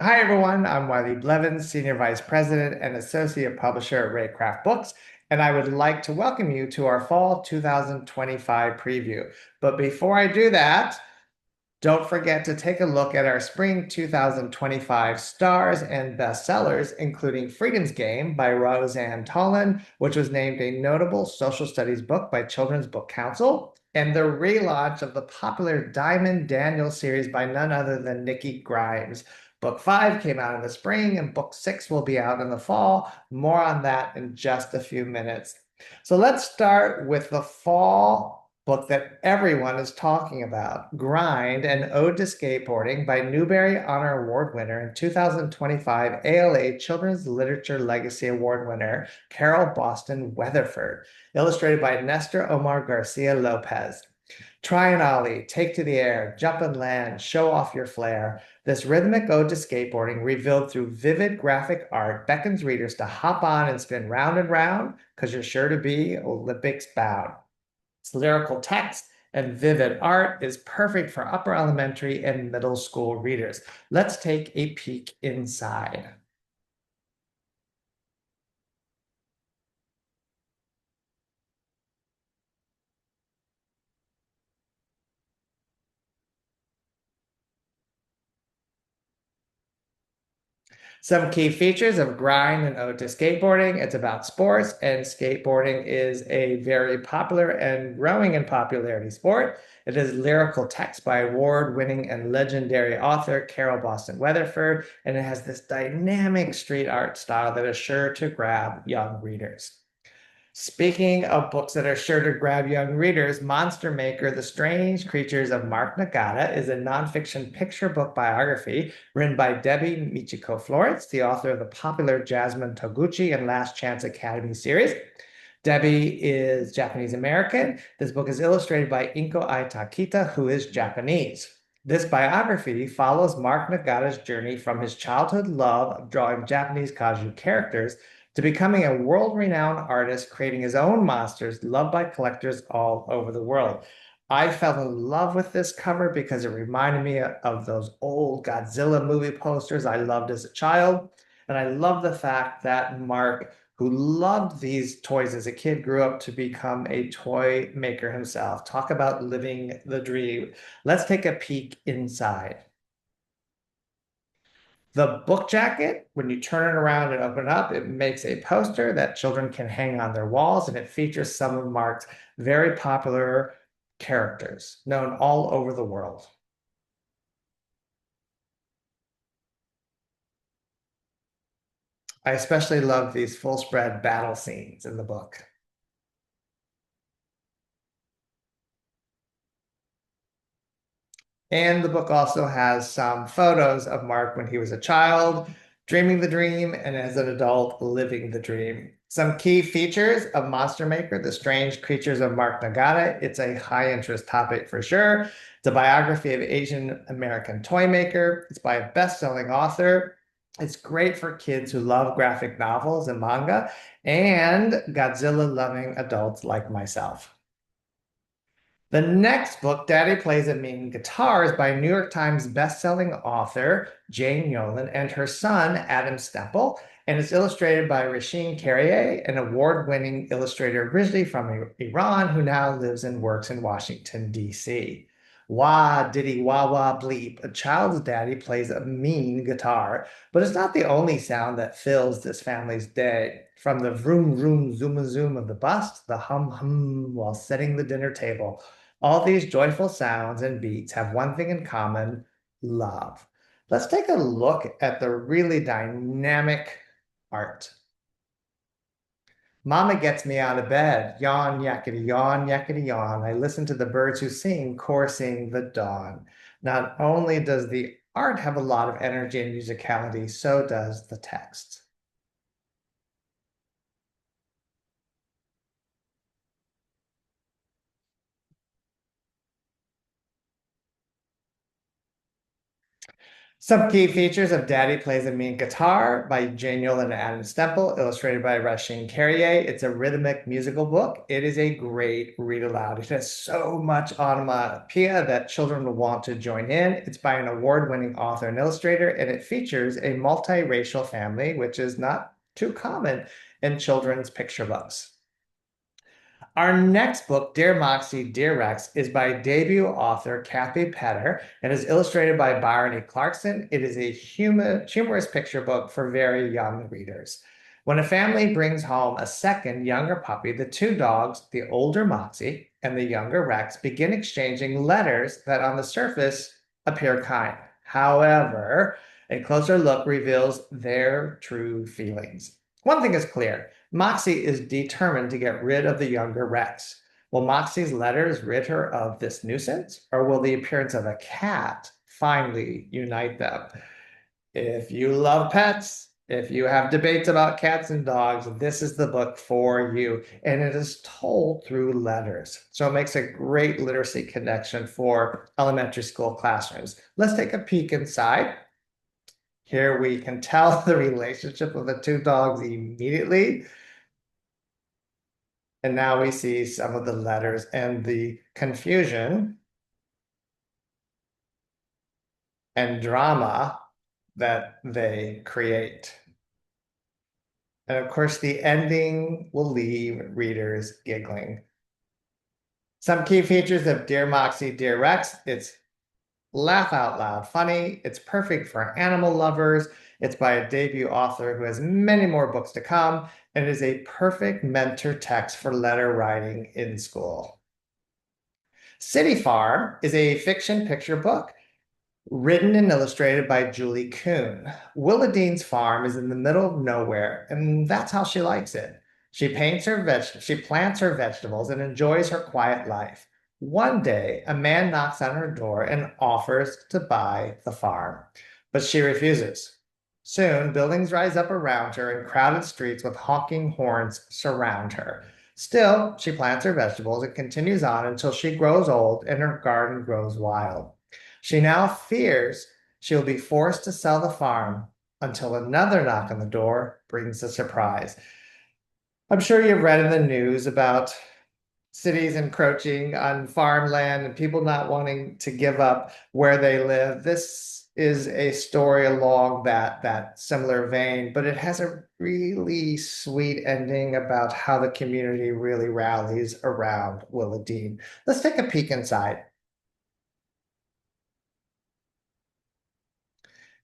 Hi, everyone. I'm Wiley Blevins, Senior Vice President and Associate Publisher at Reycraft Books, and I would like to welcome you to our Fall 2025 preview. But before I do that, don't forget to take a look at our Spring 2025 stars and bestsellers, including Freedom's Game by Roseanne Tolan, which was named a notable social studies book by Children's Book Council, and the relaunch of the popular Diamond Daniel series by none other than Nikki Grimes. Book 5 came out in the spring, and Book 6 will be out in the fall. More on that in just a few minutes. So let's start with the fall book that everyone is talking about, Grind, an Ode to Skateboarding by Newbery Honor Award winner and 2025 ALA Children's Literature Legacy Award winner, Carol Boston Weatherford, illustrated by Nestor Omar Garcia Lopez. Try an ollie, take to the air, jump and land, show off your flair. This rhythmic ode to skateboarding, revealed through vivid graphic art, beckons readers to hop on and spin round and round because you're sure to be Olympics bound. Its lyrical text and vivid art is perfect for upper elementary and middle school readers. Let's take a peek inside. Some key features of Grind and Ode to Skateboarding. It's about sports, and skateboarding is a very popular and growing in popularity sport. It is lyrical text by award-winning and legendary author Carol Boston Weatherford, and it has this dynamic street art style that is sure to grab young readers. Speaking of books that are sure to grab young readers, Monster Maker, The Strange Creatures of Mark Nagata is a nonfiction picture book biography written by Debbie Michiko Florence, the author of the popular Jasmine Toguchi and Last Chance Academy series. Debbie is Japanese American. This book is illustrated by Inko Aitakita, who is Japanese. This biography follows Mark Nagata's journey from his childhood love of drawing Japanese kaiju characters to becoming a world-renowned artist, creating his own monsters loved by collectors all over the world. I fell in love with this cover because it reminded me of those old Godzilla movie posters I loved as a child. And I love the fact that Mark, who loved these toys as a kid, grew up to become a toy maker himself. Talk about living the dream. Let's take a peek inside. The book jacket, when you turn it around and open it up, it makes a poster that children can hang on their walls, and it features some of Mark's very popular characters known all over the world. I especially love these full spread battle scenes in the book. And the book also has some photos of Mark when he was a child, dreaming the dream, and as an adult, living the dream. Some key features of Monster Maker, The Strange Creatures of Mark Nagata. It's a high interest topic for sure. It's a biography of Asian American toy maker. It's by a best-selling author. It's great for kids who love graphic novels and manga and Godzilla-loving adults like myself. The next book, Daddy Plays a Mean Guitar, is by New York Times bestselling author Jane Yolen and her son, Adam Stemple, and it's illustrated by Rasheen Carrier, an award-winning illustrator originally from Iran who now lives and works in Washington, D.C. Wah, diddy, wah, wah, bleep. A child's daddy plays a mean guitar, but it's not the only sound that fills this family's day. From the vroom, vroom, zoom, zoom of the bus to the hum, hum while setting the dinner table. All these joyful sounds and beats have one thing in common: love. Let's take a look at the really dynamic art. Mama gets me out of bed. Yawn, yakety yawn. I listen to the birds who sing, chorusing the dawn. Not only does the art have a lot of energy and musicality, so does the text. Some key features of Daddy Plays a Mean Guitar by Jane Yolen and Adam Stemple, illustrated by Rasheen Carrier. It's a rhythmic musical book. It is a great read aloud. It has so much onomatopoeia that children will want to join in. It's by an award-winning author and illustrator, and it features a multiracial family, which is not too common in children's picture books. Our next book, Dear Moxie, Dear Rex, is by debut author Kathy Petter and is illustrated by Byron E. Clarkson. It is a humorous picture book for very young readers. When a family brings home a second, younger puppy, the two dogs, the older Moxie and the younger Rex, begin exchanging letters that on the surface appear kind. However, a closer look reveals their true feelings. One thing is clear. Moxie is determined to get rid of the younger Rex. Will Moxie's letters rid her of this nuisance, or will the appearance of a cat finally unite them? If you love pets, if you have debates about cats and dogs, this is the book for you. And it is told through letters. So it makes a great literacy connection for elementary school classrooms. Let's take a peek inside. Here we can tell the relationship of the two dogs immediately. And now we see some of the letters and the confusion and drama that they create. And of course, the ending will leave readers giggling. Some key features of Dear Moxie, Dear Rex. It's laugh out loud funny. It's perfect for animal lovers. It's by a debut author who has many more books to come, and it is a perfect mentor text for letter writing in school. City Farm is a fiction picture book written and illustrated by Julie Kuhn. Willa Dean's farm is in the middle of nowhere, and that's how she likes it. She plants her vegetables and enjoys her quiet life. One day, a man knocks on her door and offers to buy the farm, but she refuses. Soon, buildings rise up around her and crowded streets with honking horns surround her. Still, she plants her vegetables and continues on until she grows old and her garden grows wild. She now fears she will be forced to sell the farm until another knock on the door brings a surprise. I'm sure you've read in the news about cities encroaching on farmland and people not wanting to give up where they live. This is a story along that similar vein, but it has a really sweet ending about how the community really rallies around Willa Dean. Let's take a peek inside.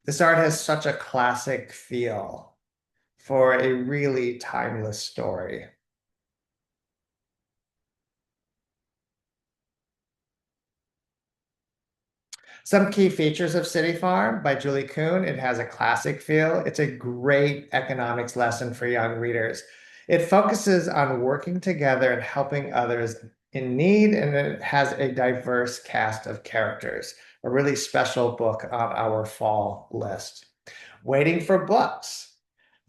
This art has such a classic feel for a really timeless story. Some key features of City Farm by Julie Kuhn. It has a classic feel. It's a great economics lesson for young readers. It focuses on working together and helping others in need, and it has a diverse cast of characters. A really special book on our fall list. Waiting for Books.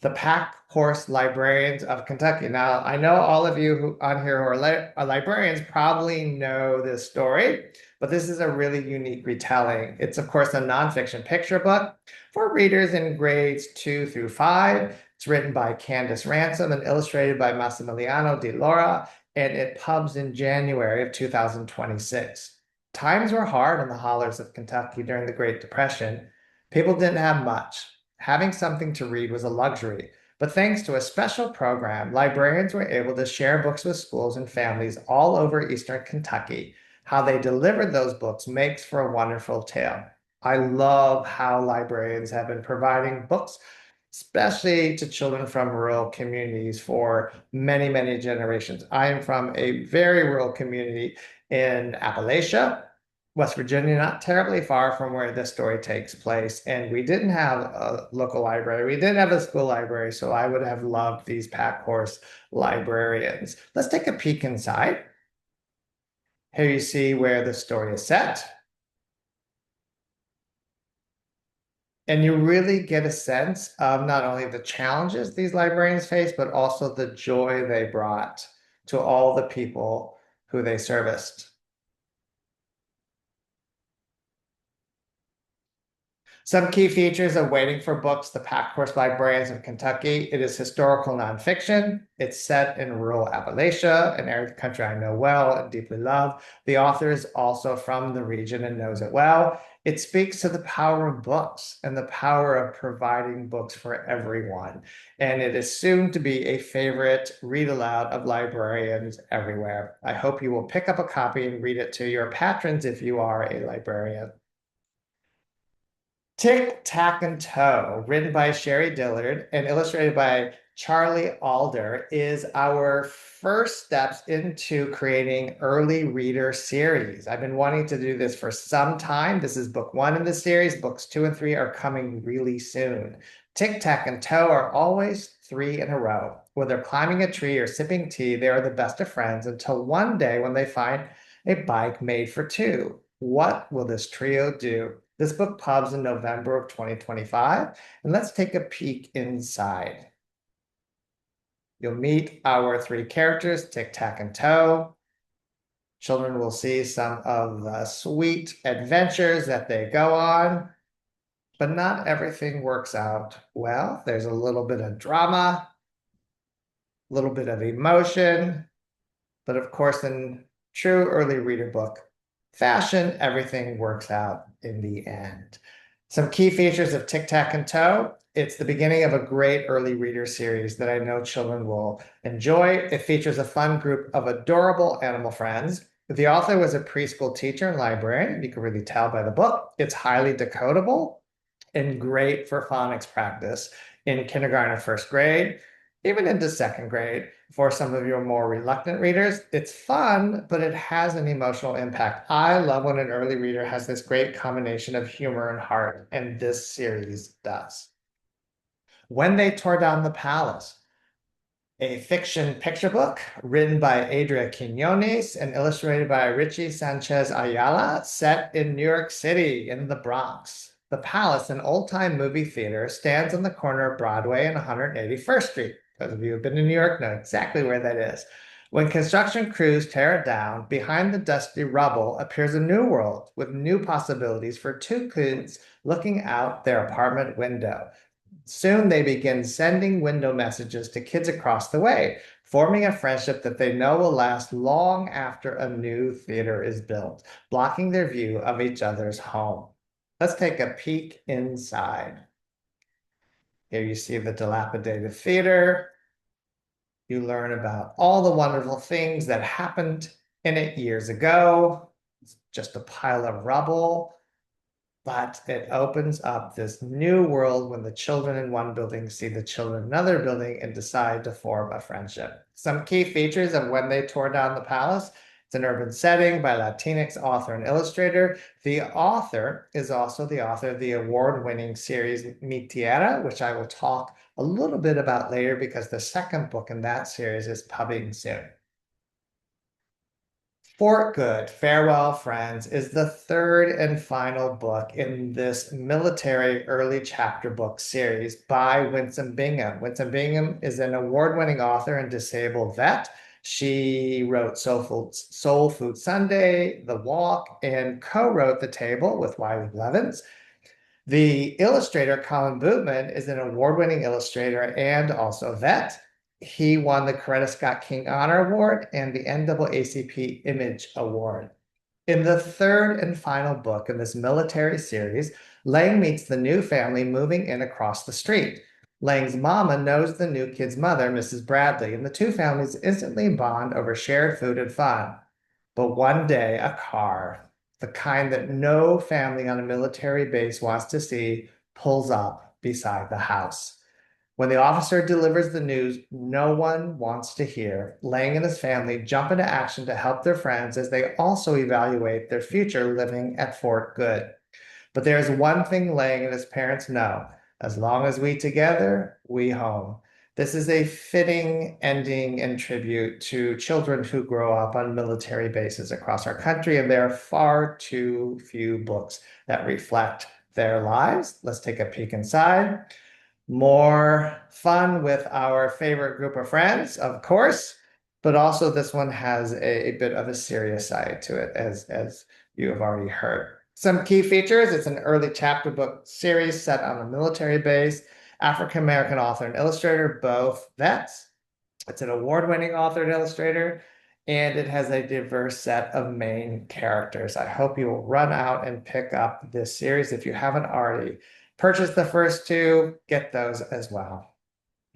The Pack Horse Librarians of Kentucky. Now, I know all of you on here who are librarians probably know this story, but this is a really unique retelling. It's, of course, a nonfiction picture book for readers in grades 2 through 5. It's written by Candace Ransom and illustrated by Massimiliano Di Laura, and it pubs in January of 2026. Times were hard on the hollers of Kentucky during the Great Depression. People didn't have much. Having something to read was a luxury, but thanks to a special program, librarians were able to share books with schools and families all over Eastern Kentucky. How they delivered those books makes for a wonderful tale. I love how librarians have been providing books, especially to children from rural communities for many, many generations. I am from a very rural community in Appalachia, West Virginia, not terribly far from where this story takes place. And we didn't have a local library. We didn't have a school library, so I would have loved these pack horse librarians. Let's take a peek inside. Here you see where the story is set. And you really get a sense of not only the challenges these librarians face, but also the joy they brought to all the people who they serviced. Some key features of Waiting for Books, The Pack Horse Librarians of Kentucky. It is historical nonfiction. It's set in rural Appalachia, an area of the country I know well and deeply love. The author is also from the region and knows it well. It speaks to the power of books and the power of providing books for everyone. And it is soon to be a favorite read aloud of librarians everywhere. I hope you will pick up a copy and read it to your patrons if you are a librarian. Tic Tac and Toe, written by Sherry Dillard and illustrated by Charlie Alder, is our first steps into creating early reader series. I've been wanting to do this for some time. This is book one in the series. Books 2 and 3 are coming really soon. Tic Tac and Toe are always three in a row. Whether climbing a tree or sipping tea, they are the best of friends until one day when they find a bike made for two. What will this trio do? This book pubs in November of 2025, and let's take a peek inside. You'll meet our three characters, Tic Tac and Toe. Children will see some of the sweet adventures that they go on, but not everything works out well. There's a little bit of drama, a little bit of emotion, but of course, in true early reader book fashion, everything works out in the end. Some key features of Tic Tac and Toe. It's the beginning of a great early reader series that I know children will enjoy. It features a fun group of adorable animal friends. The author was a preschool teacher and librarian. You can really tell by the book. It's highly decodable and great for phonics practice in kindergarten and first grade, even into second grade. For some of your more reluctant readers, it's fun, but it has an emotional impact. I love when an early reader has this great combination of humor and heart, and this series does. When They Tore Down the Palace, a fiction picture book written by Adria Quinones and illustrated by Richie Sanchez Ayala, set in New York City in the Bronx. The Palace, an old-time movie theater, stands on the corner of Broadway and 181st Street. Those of you who've been to New York know exactly where that is. When construction crews tear it down, behind the dusty rubble appears a new world with new possibilities for two kids looking out their apartment window. Soon they begin sending window messages to kids across the way, forming a friendship that they know will last long after a new theater is built, blocking their view of each other's home. Let's take a peek inside. Here you see the dilapidated theater. You learn about all the wonderful things that happened in it years ago. It's just a pile of rubble, but it opens up this new world when the children in one building see the children in another building and decide to form a friendship. Some key features of When They Tore Down the Palace. It's an urban setting by Latinx author and illustrator. The author is also the author of the award-winning series Mi Tierra, which I will talk a little bit about later because the second book in that series is pubbing soon. Fort Good, Farewell Friends, is the third and final book in this military early chapter book series by Winsome Bingham. Winsome Bingham is an award-winning author and disabled vet. She wrote Soul Food Sunday, The Walk, and co-wrote The Table with Wiley Blevins. The illustrator, Colin Bootman, is an award-winning illustrator and also a vet. He won the Coretta Scott King Honor Award and the NAACP Image Award. In the third and final book in this military series, Lang meets the new family moving in across the street. Lang's mama knows the new kid's mother, Mrs. Bradley, and the two families instantly bond over shared food and fun. But one day, a car, the kind that no family on a military base wants to see, pulls up beside the house. When the officer delivers the news no one wants to hear, Lang and his family jump into action to help their friends as they also evaluate their future living at Fort Good. But there's one thing Lang and his parents know: as long as we together, we home. This is a fitting ending and tribute to children who grow up on military bases across our country, and there are far too few books that reflect their lives. Let's take a peek inside. More fun with our favorite group of friends, of course, but also this one has a bit of a serious side to it, as you have already heard. Some key features, it's an early chapter book series set on a military base, African-American author and illustrator, both vets. It's an award-winning author and illustrator, and it has a diverse set of main characters. I hope you will run out and pick up this series if you haven't already. Purchase the first two, get those as well.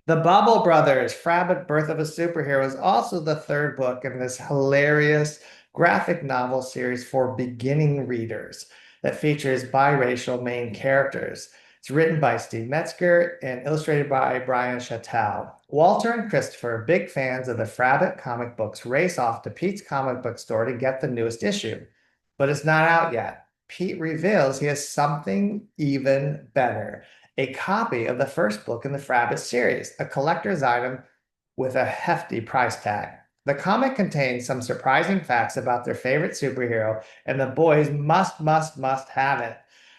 The Bubble Brothers, Frabbit Birth of a Superhero, is also the third book in this hilarious graphic novel series for beginning readers that features biracial main characters. It's written by Steve Metzger and illustrated by Brian Chattel. Walter and Christopher, big fans of the Frabbit comic books, race off to Pete's comic book store to get the newest issue. But it's not out yet. Pete reveals he has something even better, a copy of the first book in the Frabbit series, a collector's item with a hefty price tag. The comic contains some surprising facts about their favorite superhero, and the boys must have it.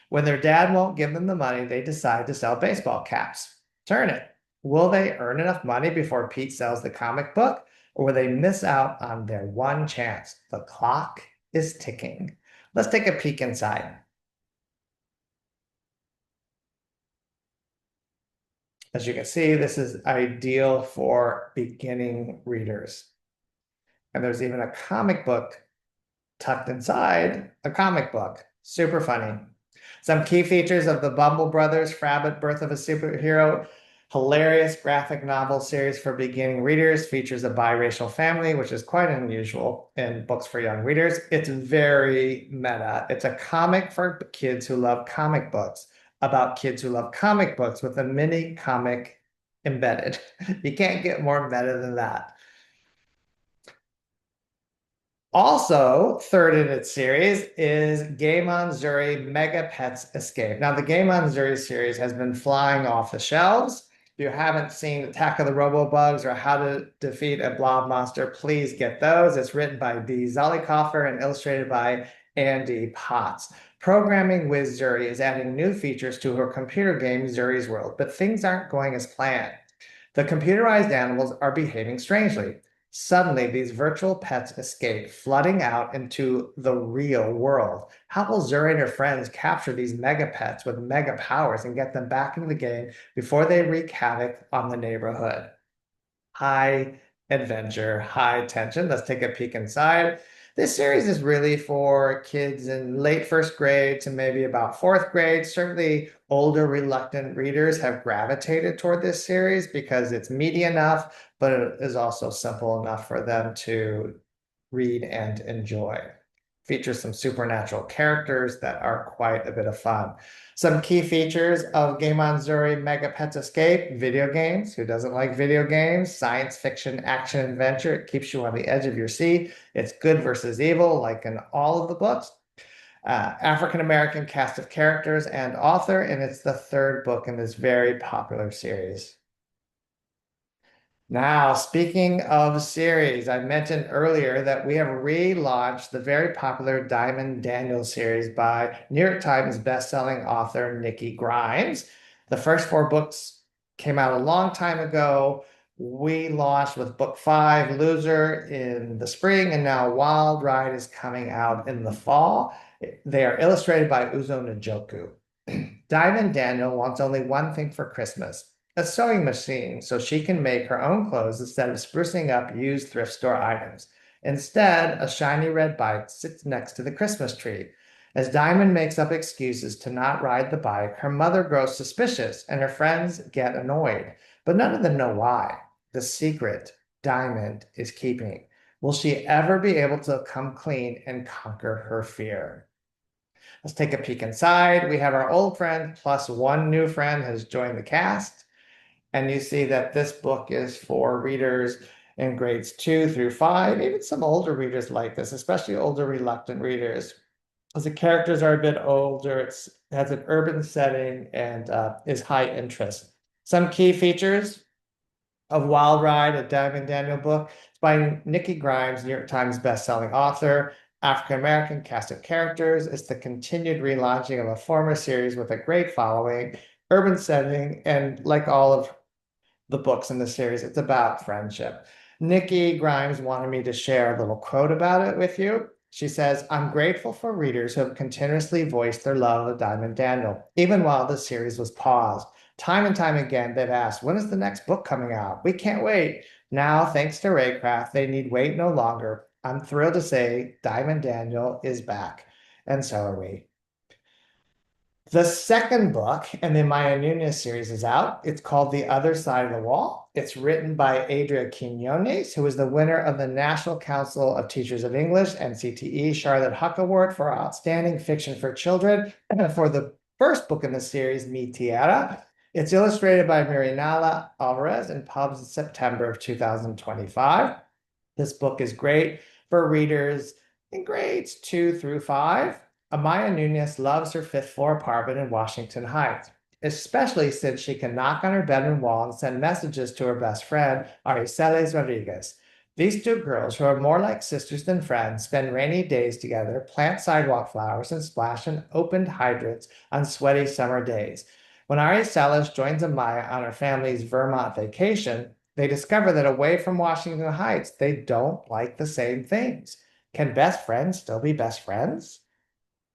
When their dad won't give them the money, they decide to sell baseball caps. Turn it. Will they earn enough money before Pete sells the comic book, or will they miss out on their one chance? The clock is ticking. Let's take a peek inside. As you can see, this is ideal for beginning readers. And there's even a comic book tucked inside a comic book. Super funny. Some key features of the Bumble Brothers, Frabbit, Birth of a Superhero. Hilarious graphic novel series for beginning readers. Features a biracial family, which is quite unusual in books for young readers. It's very meta. It's a comic for kids who love comic books, about kids who love comic books with a mini comic embedded. You can't get more meta than that. Also, third in its series is Game on Zuri Mega Pets Escape. Now, the Game on Zuri series has been flying off the shelves. If you haven't seen Attack of the Robo-Bugs or How to Defeat a Blob Monster, please get those. It's written by Dee Zollicoffer and illustrated by Andy Potts. Programming with Zuri is adding new features to her computer game, Zuri's World, but things aren't going as planned. The computerized animals are behaving strangely. Suddenly, these virtual pets escape, flooding out into the real world. How will Zuri and her friends capture these mega pets with mega powers and get them back into the game before they wreak havoc on the neighborhood? High adventure, high tension. Let's take a peek inside. This series is really for kids in late first grade to maybe about fourth grade. Certainly, older, reluctant readers have gravitated toward this series because it's meaty enough, but it is also simple enough for them to read and enjoy. Features some supernatural characters that are quite a bit of fun. Some key features of Game on Zuri Mega Pets Escape: video games. Who doesn't like video games? Science fiction, action, adventure. It keeps you on the edge of your seat. It's good versus evil, like in all of the books. African-American cast of characters and author, and it's the third book in this very popular series. Now, speaking of series, I mentioned earlier that we have relaunched the very popular Diamond Daniel series by New York Times bestselling author Nikki Grimes. The first four books came out a long time ago. We launched with book 5, Loser, in the spring, and now Wild Ride is coming out in the fall. They are illustrated by Uzo Njoku. Diamond Daniel wants only one thing for Christmas: a sewing machine so she can make her own clothes instead of sprucing up used thrift store items. Instead, a shiny red bike sits next to the Christmas tree. As Diamond makes up excuses to not ride the bike, her mother grows suspicious and her friends get annoyed. But none of them know why. The secret Diamond is keeping. Will she ever be able to come clean and conquer her fear? Let's take a peek inside. We have our old friend plus one new friend has joined the cast. And you see that this book is for readers in grades 2 through 5. Even some older readers like this, especially older reluctant readers. As the characters are a bit older, it has an urban setting and is high interest. Some key features of Wild Ride, a Diamond Daniel book. It's by Nikki Grimes, New York Times bestselling author. African-American cast of characters. It's the continued relaunching of a former series with a great following, urban setting, and like all of the books in the series, it's about friendship. Nikki Grimes wanted me to share a little quote about it with you. She says, I'm grateful for readers who have continuously voiced their love of Diamond Daniel, even while the series was paused. Time and time again, they've asked, when is the next book coming out? We can't wait. Now, thanks to Reycraft, they need wait no longer. I'm thrilled to say Diamond Daniel is back, and so are we. The second book in the Maya Nunez series is out. It's called The Other Side of the Wall. It's written by Adria Quinones, who is the winner of the National Council of Teachers of English, NCTE, Charlotte Huck Award for Outstanding Fiction for Children for the first book in the series, Mi Tierra. It's illustrated by Mirinala Alvarez and published in September of 2025. This book is great for readers in grades 2 through 5. Amaya Nunez loves her fifth floor apartment in Washington Heights, especially since she can knock on her bedroom wall and send messages to her best friend, Ariceles Rodriguez. These two girls, who are more like sisters than friends, spend rainy days together, plant sidewalk flowers, and splash in opened hydrants on sweaty summer days. When Ariceles joins Amaya on her family's Vermont vacation, they discover that away from Washington Heights, they don't like the same things. Can best friends still be best friends?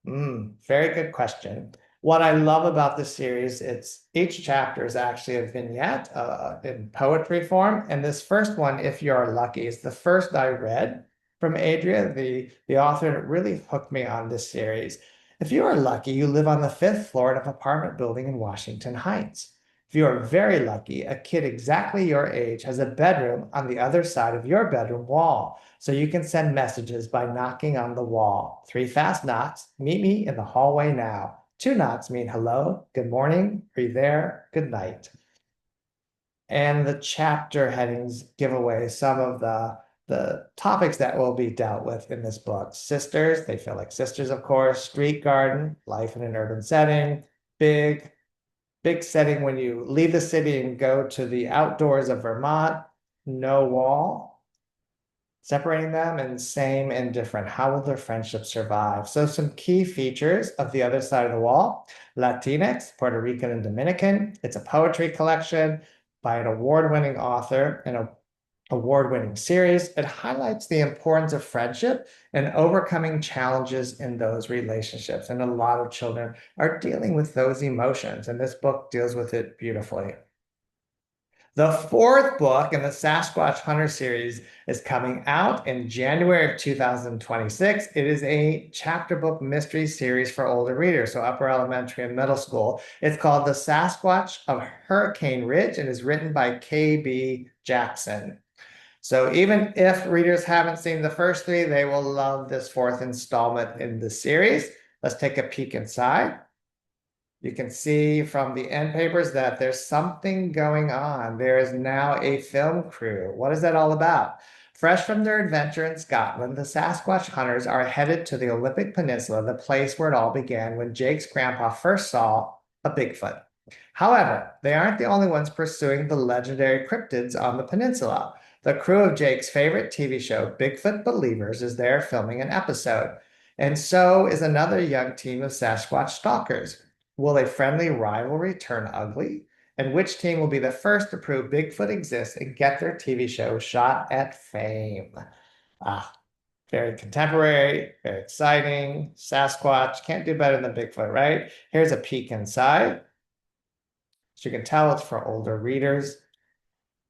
Very good question. What I love about this series, it's each chapter is actually a vignette in poetry form. And this first one, if you're lucky, is the first I read from Adria, the author, and it really hooked me on this series. If you are lucky, you live on the fifth floor of an apartment building in Washington Heights. If you are very lucky, a kid exactly your age has a bedroom on the other side of your bedroom wall, so you can send messages by knocking on the wall. 3 fast knocks, meet me in the hallway now. 2 knocks mean hello, good morning, are you there, good night. And the chapter headings give away some of the topics that will be dealt with in this book. Sisters, they feel like sisters, of course. Street garden, life in an urban setting. Big setting when you leave the city and go to the outdoors of Vermont. No wall separating them, and same and different. How will their friendship survive? So some key features of The Other Side of the Wall: Latinx, Puerto Rican, and Dominican. It's a poetry collection by an award-winning author and a award-winning series. It highlights the importance of friendship and overcoming challenges in those relationships. And a lot of children are dealing with those emotions, and this book deals with it beautifully. The fourth book in the Sasquatch Hunter series is coming out in January of 2026. It is a chapter book mystery series for older readers, so upper elementary and middle school. It's called The Sasquatch of Hurricane Ridge and is written by K.B. Jackson. So even if readers haven't seen the first 3, they will love this fourth installment in the series. Let's take a peek inside. You can see from the end papers that there's something going on. There is now a film crew. What is that all about? Fresh from their adventure in Scotland, the Sasquatch hunters are headed to the Olympic Peninsula, the place where it all began when Jake's grandpa first saw a Bigfoot. However, they aren't the only ones pursuing the legendary cryptids on the peninsula. The crew of Jake's favorite TV show, Bigfoot Believers, is there filming an episode. And so is another young team of Sasquatch stalkers. Will a friendly rivalry turn ugly? And which team will be the first to prove Bigfoot exists and get their TV show shot at fame? Very contemporary, very exciting. Sasquatch, can't do better than Bigfoot, right? Here's a peek inside. So you can tell it's for older readers.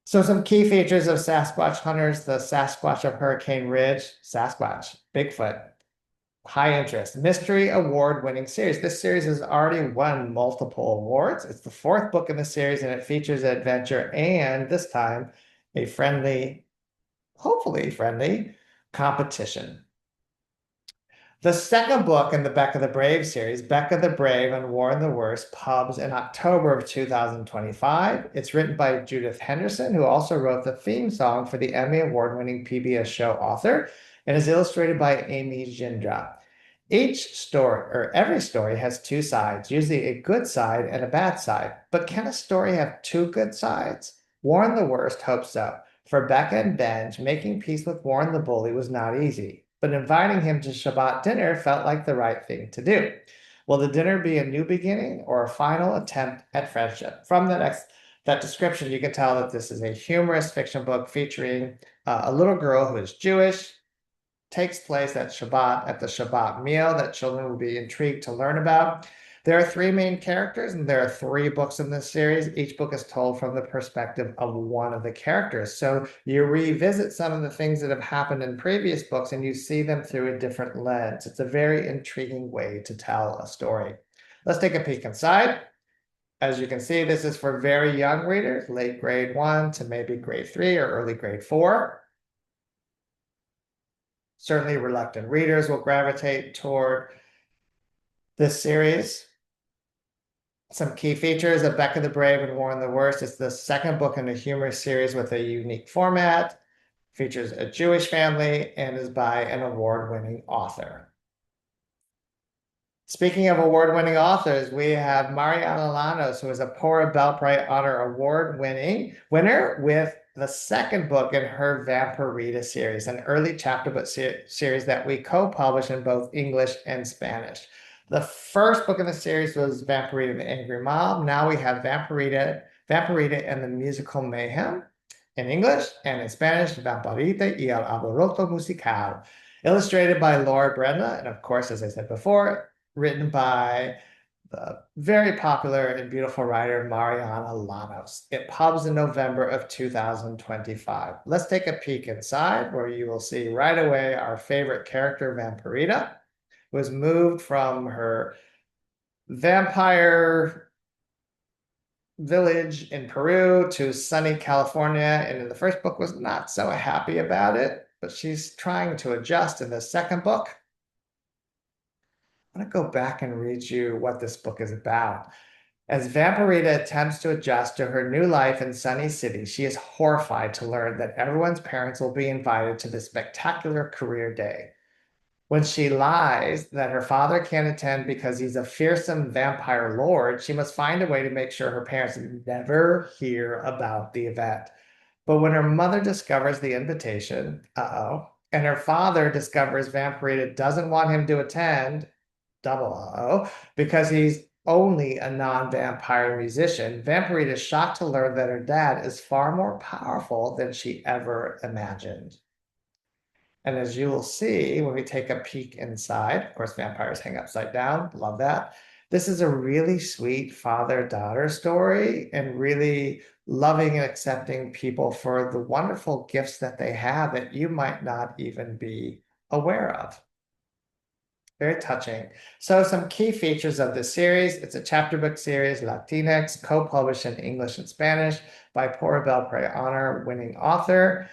So some key features of Sasquatch Hunters: the Sasquatch of Hurricane Ridge, Sasquatch, Bigfoot, high interest, mystery award-winning series. This series has already won multiple awards. It's the 4th book in the series, and it features adventure and this time a friendly, hopefully friendly, competition. The second book in the Becca the Brave series, Becca the Brave and Warren the Worst, pubs in October of 2025. It's written by Judith Henderson, who also wrote the theme song for the Emmy Award-winning PBS show Author, and is illustrated by Amy Jindra. Each story, or every story, has 2 sides, usually a good side and a bad side. But can a story have 2 good sides? Warren the Worst hopes so. For Becca and Benj, making peace with Warren the Bully was not easy, but inviting him to Shabbat dinner felt like the right thing to do. Will the dinner be a new beginning or a final attempt at friendship? From that description, you can tell that this is a humorous fiction book featuring a little girl who is Jewish, takes place at Shabbat, at the Shabbat meal that children will be intrigued to learn about. There are three main characters, and there are three books in this series. Each book is told from the perspective of one of the characters. So you revisit some of the things that have happened in previous books, and you see them through a different lens. It's a very intriguing way to tell a story. Let's take a peek inside. As you can see, this is for very young readers, late grade 1 to maybe grade 3 or early grade 4. Certainly reluctant readers will gravitate toward this series. Some key features of Becca the Brave and Warren the Worst. It's the second book in a humorous series with a unique format, features a Jewish family, and is by an award-winning author. Speaking of award-winning authors, we have Mariana Llanos, who is a Pora Belpright Honor winner with the second book in her Vampirita series, an early chapter book series that we co-published in both English and Spanish. The first book in the series was Vampirita and the Angry Mob. Now we have Vampirita and the Musical Mayhem in English, and in Spanish, Vampirita y el Alboroto Musical, illustrated by Laura Brenda, and of course, as I said before, written by the very popular and beautiful writer Mariana Llanos. It pubs in November of 2025. Let's take a peek inside, where you will see right away our favorite character, Vampirita, was moved from her vampire village in Peru to sunny California, and in the first book was not so happy about it, but she's trying to adjust in the second book. I'm going to go back and read you what this book is about. As Vampirita attempts to adjust to her new life in Sunny City, she is horrified to learn that everyone's parents will be invited to the spectacular career day. When she lies that her father can't attend because he's a fearsome vampire lord, she must find a way to make sure her parents never hear about the event. But when her mother discovers the invitation, and her father discovers Vampirita doesn't want him to attend, double because he's only a non-vampire musician, Vampirita is shocked to learn that her dad is far more powerful than she ever imagined. And as you will see when we take a peek inside, of course, vampires hang upside down. Love that. This is a really sweet father-daughter story, and really loving and accepting people for the wonderful gifts that they have that you might not even be aware of. Very touching. So some key features of this series. It's a chapter book series, Latinx, co-published in English and Spanish by Pora Belpright Honor winning author.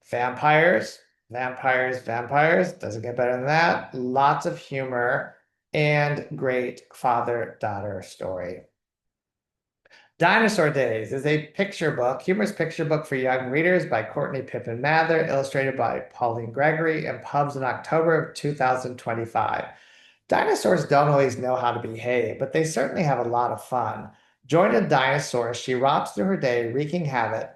Vampires, vampires, vampires. Doesn't get better than that. Lots of humor and great father-daughter story. Dinosaur Days is a picture book, humorous picture book for young readers by Courtney Pippin Mather, illustrated by Pauline Gregory, and pubs in October of 2025. Dinosaurs don't always know how to behave, but they certainly have a lot of fun. Join a dinosaur, she romps through her day, wreaking havoc,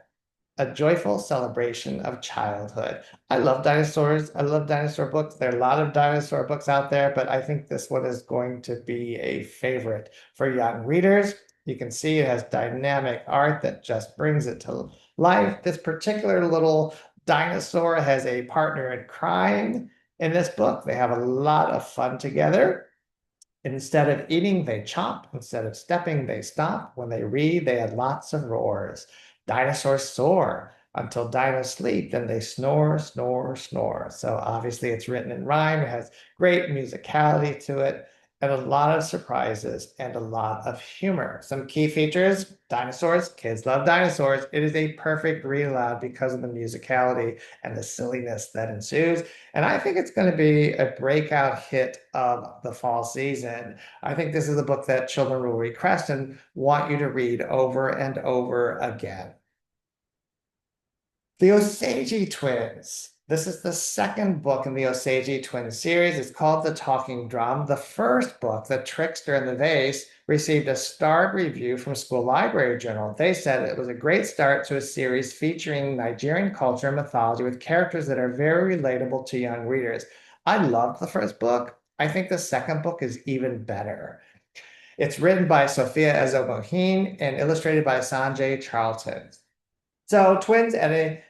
a joyful celebration of childhood. I love dinosaurs. I love dinosaur books. There are a lot of dinosaur books out there, but I think this one is going to be a favorite for young readers. You can see it has dynamic art that just brings it to life. This particular little dinosaur has a partner in crime in this book. They have a lot of fun together. Instead of eating, they chomp. Instead of stepping, they stomp. When they read, they add lots of roars. Dinosaurs soar until dinos sleep, then they snore, snore, snore. So obviously it's written in rhyme. It has great musicality to it, and a lot of surprises and a lot of humor. Some key features: dinosaurs. Kids love dinosaurs. It is a perfect read aloud because of the musicality and the silliness that ensues. And I think it's going to be a breakout hit of the fall season. I think this is a book that children will request and want you to read over and over again. The Osage Twins. This is the second book in the Osage Twins series. It's called The Talking Drum. The first book, The Trickster and the Vase, received a starred review from School Library Journal. They said it was a great start to a series featuring Nigerian culture and mythology with characters that are very relatable to young readers. I loved the first book. I think the second book is even better. It's written by Sophia Ezomohin and illustrated by Sanjay Charlton. So twins Eddie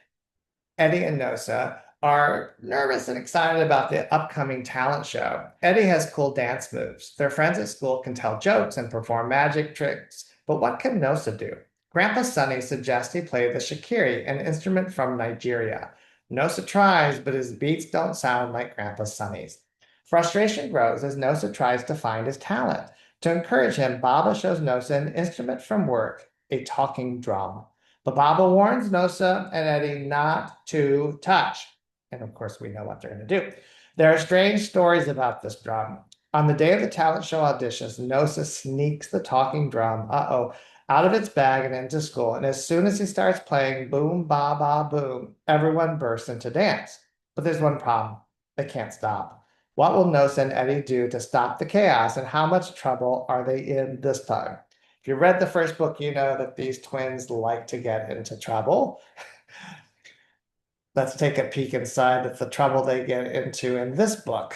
and Nosa are nervous and excited about the upcoming talent show. Eddie has cool dance moves. Their friends at school can tell jokes and perform magic tricks, but what can Nosa do? Grandpa Sonny suggests he play the shakiri, an instrument from Nigeria. Nosa tries, but his beats don't sound like Grandpa Sonny's. Frustration grows as Nosa tries to find his talent. To encourage him, Baba shows Nosa an instrument from work, a talking drum. But Baba warns Nosa and Eddie not to touch. And of course, we know what they're going to do. There are strange stories about this drum. On the day of the talent show auditions, Nosa sneaks the talking drum, out of its bag and into school. And as soon as he starts playing boom, ba, ba, boom, everyone bursts into dance. But there's one problem. They can't stop. What will Nosa and Eddie do to stop the chaos, and how much trouble are they in this time? If you read the first book, you know that these twins like to get into trouble. Let's take a peek inside at the trouble they get into in this book.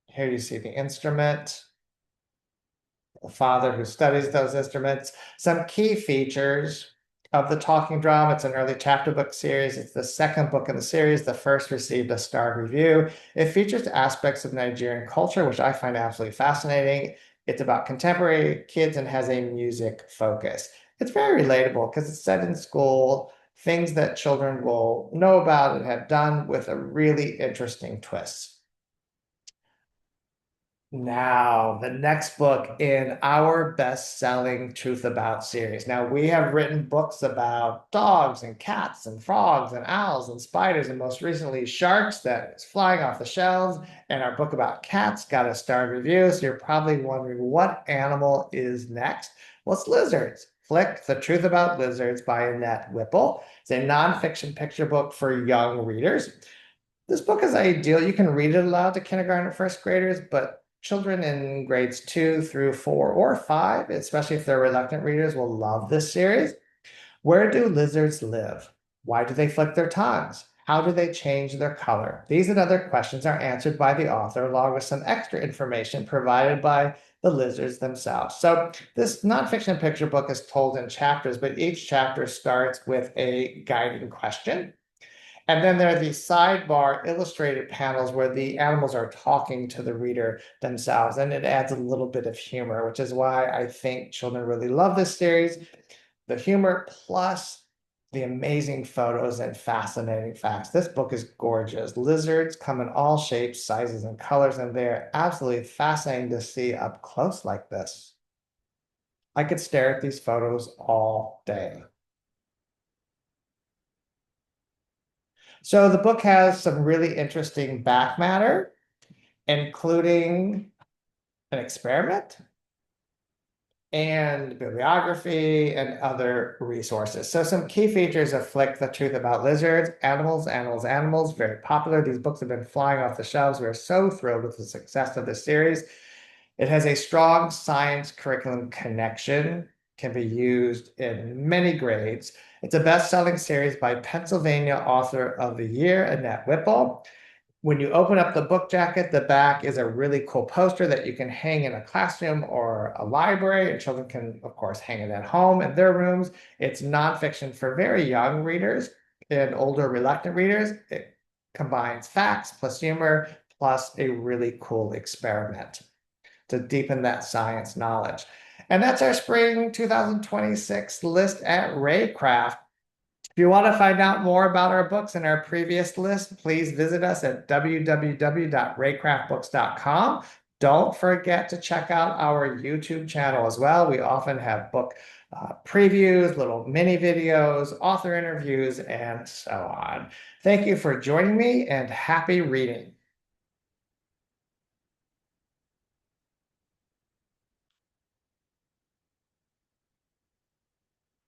Here you see the instrument, the father who studies those instruments, some key features of the talking drum. It's an early chapter book series. It's the second book in the series. The first received a starred review. It features aspects of Nigerian culture, which I find absolutely fascinating. It's about contemporary kids and has a music focus. It's very relatable because it's set in school, things that children will know about and have done with a really interesting twist. Now, the next book in our best-selling Truth About series. Now, we have written books about dogs and cats and frogs and owls and spiders, and most recently, sharks that is flying off the shelves. And our book about cats got a starred review. So you're probably wondering what animal is next. Well, it's lizards. Flick, The Truth About Lizards by Annette Whipple. It's a nonfiction picture book for young readers. This book is ideal. You can read it aloud to kindergarten and first graders, but children in grades 2 through 4 or 5, especially if they're reluctant readers, will love this series. Where do lizards live? Why do they flick their tongues? How do they change their color? These and other questions are answered by the author, along with some extra information provided by the lizards themselves. So this nonfiction picture book is told in chapters, but each chapter starts with a guiding question. And then there are these sidebar illustrated panels where the animals are talking to the reader themselves, and it adds a little bit of humor, which is why I think children really love this series. The humor plus the amazing photos and fascinating facts. This book is gorgeous. Lizards come in all shapes, sizes, and colors, and they're absolutely fascinating to see up close like this. I could stare at these photos all day. So the book has some really interesting back matter, including an experiment and bibliography and other resources. So some key features of Flick, The Truth About Lizards: animals, animals, animals, very popular. These books have been flying off the shelves. We're so thrilled with the success of this series. It has a strong science curriculum connection, can be used in many grades. It's a best-selling series by Pennsylvania Author of the Year, Annette Whipple. When you open up the book jacket, the back is a really cool poster that you can hang in a classroom or a library, and children can, of course, hang it at home in their rooms. It's nonfiction for very young readers and older reluctant readers. It combines facts plus humor plus a really cool experiment to deepen that science knowledge. And that's our spring 2026 list at Reycraft. If you want to find out more about our books and our previous list, please visit us at www.reycraftbooks.com. Don't forget to check out our YouTube channel as well. We often have book previews, little mini videos, author interviews, and so on. Thank you for joining me, and happy reading.